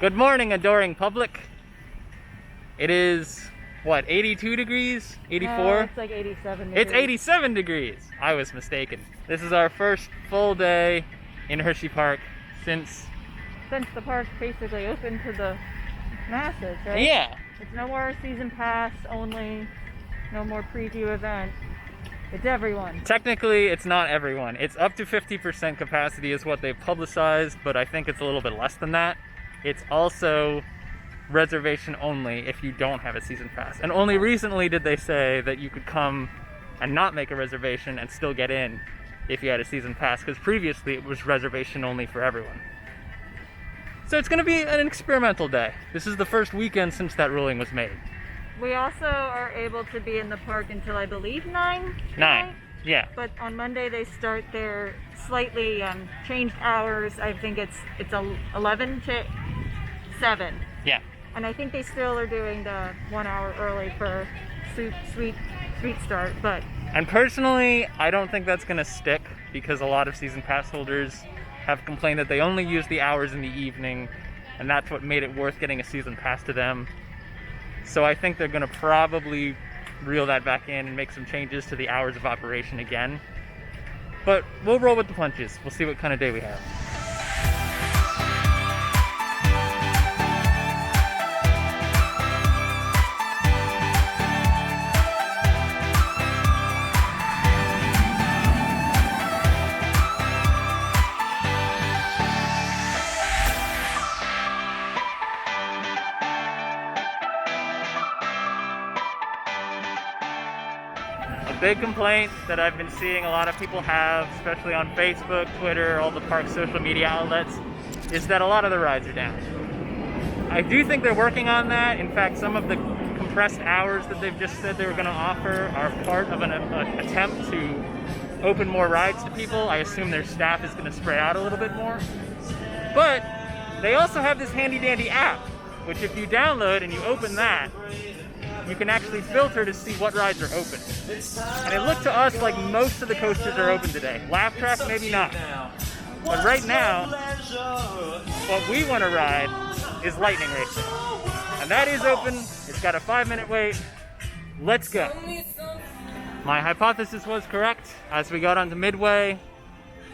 Good morning, adoring public. It is, what, 82 degrees? 84? No, it's like 87 degrees. It's 87 degrees! I was mistaken. This is our first full day in Hersheypark since the park's basically open to the masses, right? Yeah. It's no more season pass only, no more preview event. It's everyone. Technically, it's not everyone. It's up to 50% capacity is what they've publicized, but I think it's a little bit less than that. It's also reservation only if you don't have a season pass. And only recently did they say that you could come and not make a reservation and still get in if you had a season pass, because previously it was reservation only for everyone. So it's going to be an experimental day. This is the first weekend since that ruling was made. We also are able to be in the park until I believe 9. 9, yeah. But on Monday they start their slightly changed hours. I think it's 11 to 7. Yeah. And I think they still are doing the 1 hour early for sweet start. And personally, I don't think that's going to stick because a lot of season pass holders have complained that they only use the hours in the evening, and that's what made it worth getting a season pass to them. So I think they're going to probably reel that back in and make some changes to the hours of operation again. But we'll roll with the punches. We'll see what kind of day we have. Big complaint that I've been seeing a lot of people have, especially on Facebook, Twitter, all the park social media outlets, is that a lot of the rides are down. I do think they're working on that. In fact, some of the compressed hours that they've just said they were going to offer are part of an attempt to open more rides to people. I assume their staff is going to spread out a little bit more. But they also have this handy dandy app, which if you download and you open that, you can actually filter to see what rides are open. And it looked to us like most of the coasters are open today. Laugh Track, maybe not. But right now, what we want to ride is Lightning Racing. And that is open. It's got a 5-minute wait. Let's go. My hypothesis was correct. As we got onto Midway,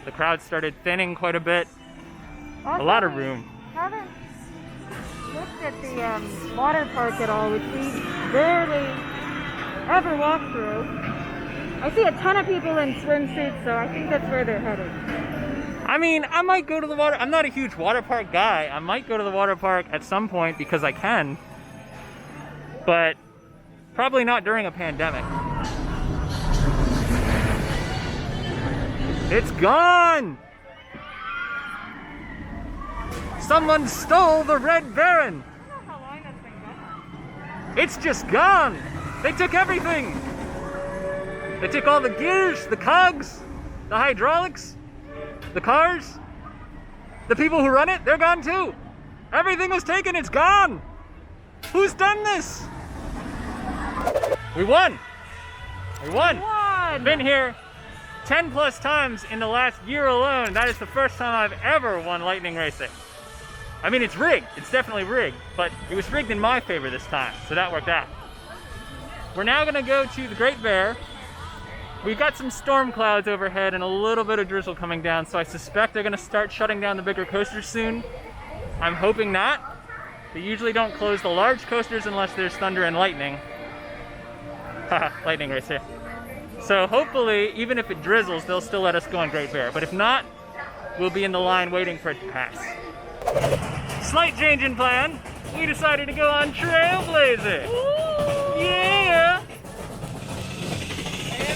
the crowd started thinning quite a bit. A lot of room. Haven't looked at the water park at all, which we barely ever walk through. I see a ton of people in swimsuits, so I think that's where they're headed. I mean, I might go to the water. I'm not a huge water park guy. I might go to the water park at some point because I can, but probably not during a pandemic. It's gone! Someone stole the Red Baron! I don't know how long that's been gone. It's just gone! They took everything! They took all the gears, the cogs, the hydraulics, the cars, the people who run it, they're gone too! Everything was taken, it's gone! Who's done this? We won! We won! Been here 10 plus times in the last year alone. That is the first time I've ever won Lightning Racing. I mean, it's rigged. It's definitely rigged, but it was rigged in my favor this time, so that worked out. We're now gonna go to the Great Bear. We've got some storm clouds overhead and a little bit of drizzle coming down, so I suspect they're gonna start shutting down the bigger coasters soon. I'm hoping not. They usually don't close the large coasters unless there's thunder and lightning. Haha, lightning race here. So hopefully, even if it drizzles, they'll still let us go on Great Bear. But if not, we'll be in the line waiting for it to pass. Slight change in plan. We decided to go on Trailblazer. Woo! Yeah!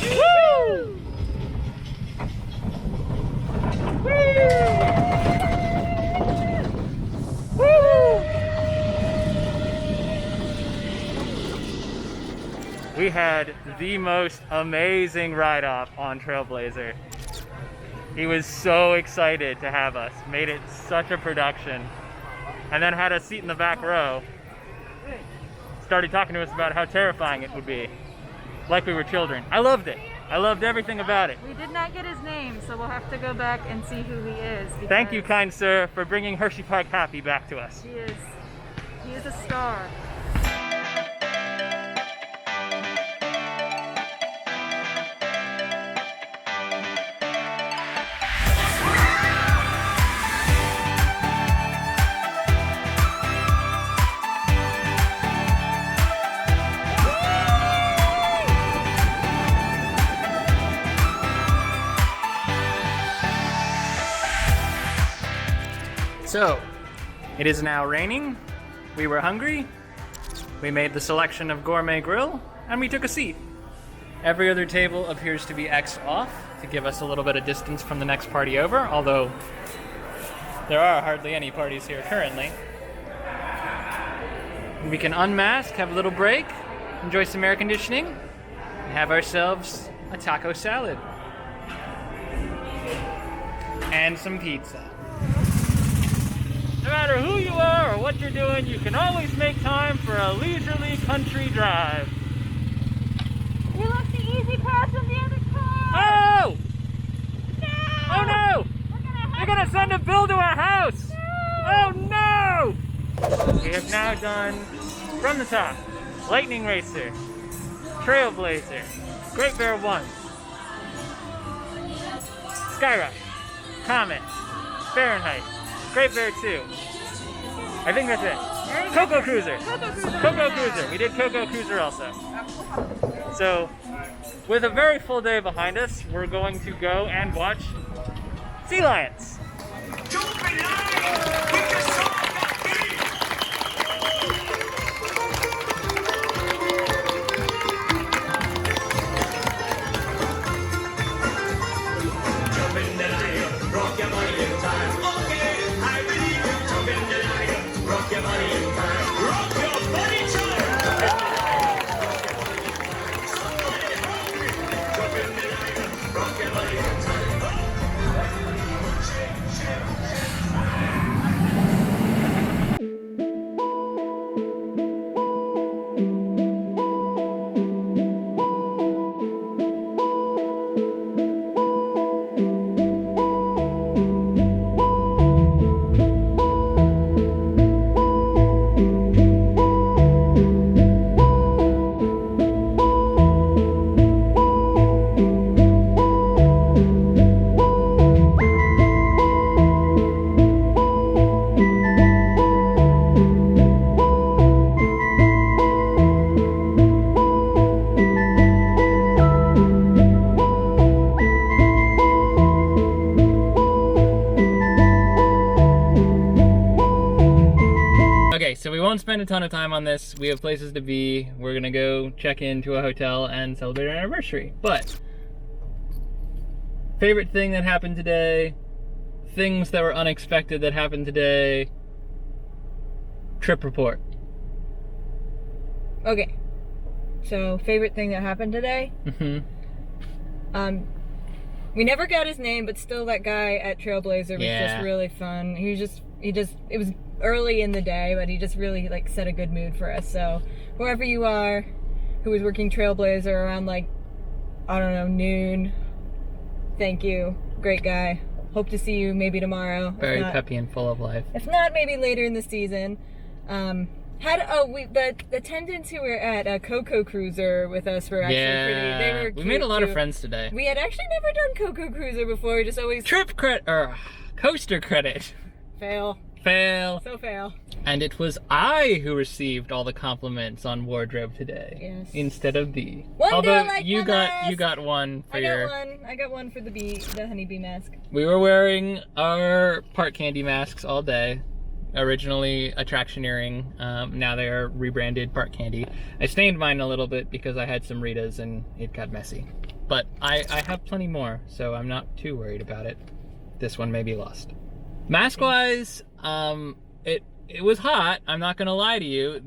Woo! Woo! Woo! We had the most amazing ride-off on Trailblazer. He was so excited to have us, made it such a production, and then had a seat in the back row. Started talking to us about how terrifying it would be, like we were children. I loved it. I loved everything about it. We did not get his name, so we'll have to go back and see who he is. Thank you, because kind sir, for bringing Hersheypark Happy back to us. He is a star. So, it is now raining, we were hungry, we made the selection of Gourmet Grill, and we took a seat. Every other table appears to be X'd off to give us a little bit of distance from the next party over, although there are hardly any parties here currently. We can unmask, have a little break, enjoy some air conditioning, and have ourselves a taco salad. And some pizza. No matter who you are or what you're doing, you can always make time for a leisurely country drive. You left the easy pass in the other car! Oh! No! Oh no! You're gonna send a bill to our house! No! Oh no! We have now done, from the top, Lightning Racer, Trailblazer, Great Bear 1, Skyrush, Comet, Fahrenheit, Great Bear 2. I think that's it. Coco Cruiser. Coco Cruiser. We did Coco Cruiser also. So, with a very full day behind us, we're going to go and watch sea lions. Okay, so we won't spend a ton of time on this. We have places to be. We're gonna go check into a hotel and celebrate our anniversary. But, favorite thing that happened today, things that were unexpected that happened today, trip report. Okay. So, favorite thing that happened today? We never got his name, but still that guy at Trailblazer was just really fun. It was early in the day, but he just really like set a good mood for us. So whoever you are who was working Trailblazer around like, I don't know, noon, thank you. Great guy. Hope to see you maybe tomorrow. Very peppy and full of life. If not, maybe later in the season. The attendants who were at Coco Cruiser with us were actually pretty. They were cute. We made a lot of too. friends today. We had actually never done Coco Cruiser before. We just always coaster credit. Fail. So fail. And it was I who received all the compliments on wardrobe today. Yes. Instead of B. One Although girl liked you my got mask. One for I got one for the honeybee mask. We were wearing our Park Candy masks all day. Originally Attractioneering, now they are rebranded Park Candy. I stained mine a little bit because I had some Ritas and it got messy. But I have plenty more, so I'm not too worried about it. This one may be lost. Mask-wise, it was hot. I'm not gonna lie to you.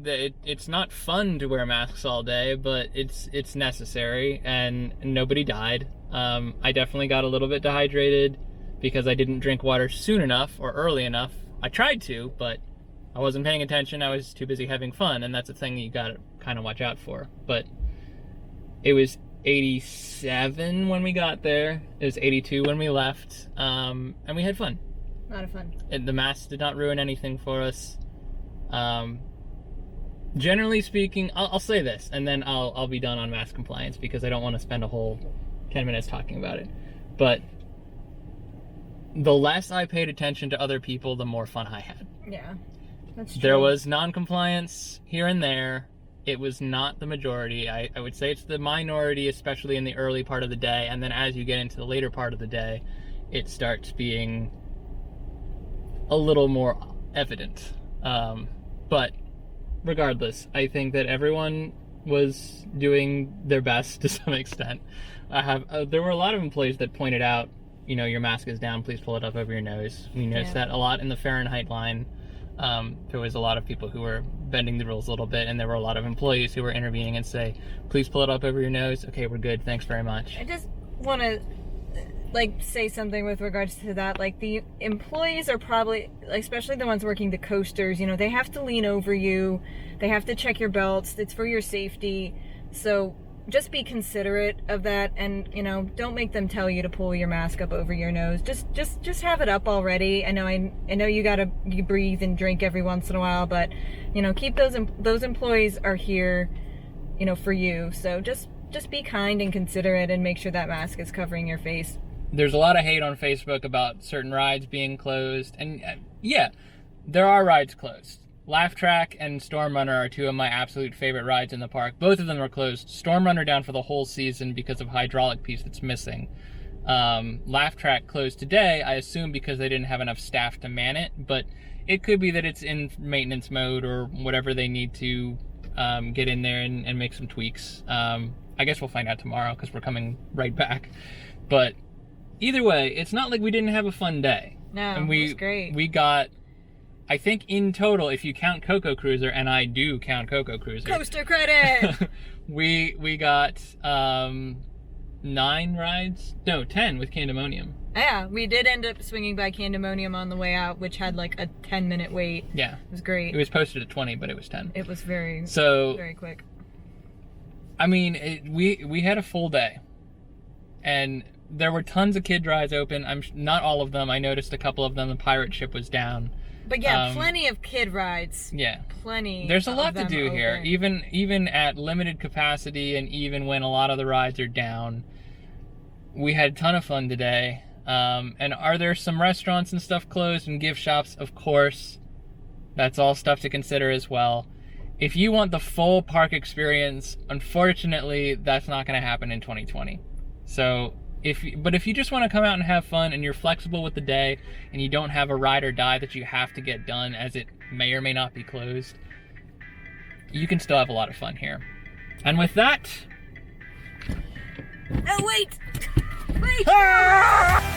It's not fun to wear masks all day, but it's necessary, and nobody died. I definitely got a little bit dehydrated because I didn't drink water soon enough or early enough. I tried to, but I wasn't paying attention. I was too busy having fun, and that's a thing you gotta kind of watch out for. But it was 87 when we got there. It was 82 when we left. And we had fun. A lot of fun. The masks did not ruin anything for us. Generally speaking, I'll say this, and then I'll be done on mask compliance because I don't want to spend a whole 10 minutes talking about it. But the less I paid attention to other people, the more fun I had. Yeah, that's true. There was non-compliance here and there. It was not the majority. I would say it's the minority, especially in the early part of the day. And then as you get into the later part of the day, it starts being a little more evident. But regardless, I think that everyone was doing their best to some extent. There were a lot of employees that pointed out, you know, your mask is down, please pull it up over your nose. We noticed that a lot in the Fahrenheit line. There was a lot of people who were bending the rules a little bit, and there were a lot of employees who were intervening and say, please pull it up over your nose. Okay, we're good, thanks very much. I just want to say something with regards to that. Like, the employees are probably, especially the ones working the coasters, you know, they have to lean over you, they have to check your belts, it's for your safety. So just be considerate of that, and, you know, don't make them tell you to pull your mask up over your nose. Just have it up already. I know you breathe and drink every once in a while, but, you know, keep those employees are here, you know, for you. So just be kind and considerate and make sure that mask is covering your face. There's a lot of hate on Facebook about certain rides being closed, and yeah, there are rides closed. Laugh Track and Storm Runner are two of my absolute favorite rides in the park. Both of them are closed. Storm Runner down for the whole season because of hydraulic piece that's missing. Laugh Track closed today, I assume because they didn't have enough staff to man it, but it could be that it's in maintenance mode or whatever they need to get in there and make some tweaks. I guess we'll find out tomorrow because we're coming right back. But either way, it's not like we didn't have a fun day. No, and it was great. We got, I think in total, if you count Coco Cruiser, and I do count Coco Cruiser. Coaster credit! we got 9 rides? No, 10 with Candymonium. Yeah, we did end up swinging by Candymonium on the way out, which had like a 10-minute wait. Yeah. It was great. It was posted at 20, but it was 10. It was very quick. I mean, we had a full day. And there were tons of kid rides open. Not all of them. I noticed a couple of them. The pirate ship was down. But yeah, plenty of kid rides. Yeah. Plenty. There's a lot to do here. Even at limited capacity, and even when a lot of the rides are down, we had a ton of fun today. And are there some restaurants and stuff closed and gift shops? Of course. That's all stuff to consider as well. If you want the full park experience, unfortunately, that's not going to happen in 2020. So, if you just want to come out and have fun, and you're flexible with the day, and you don't have a ride or die that you have to get done as it may or may not be closed, you can still have a lot of fun here. And with that... Oh, wait! Wait! Ah!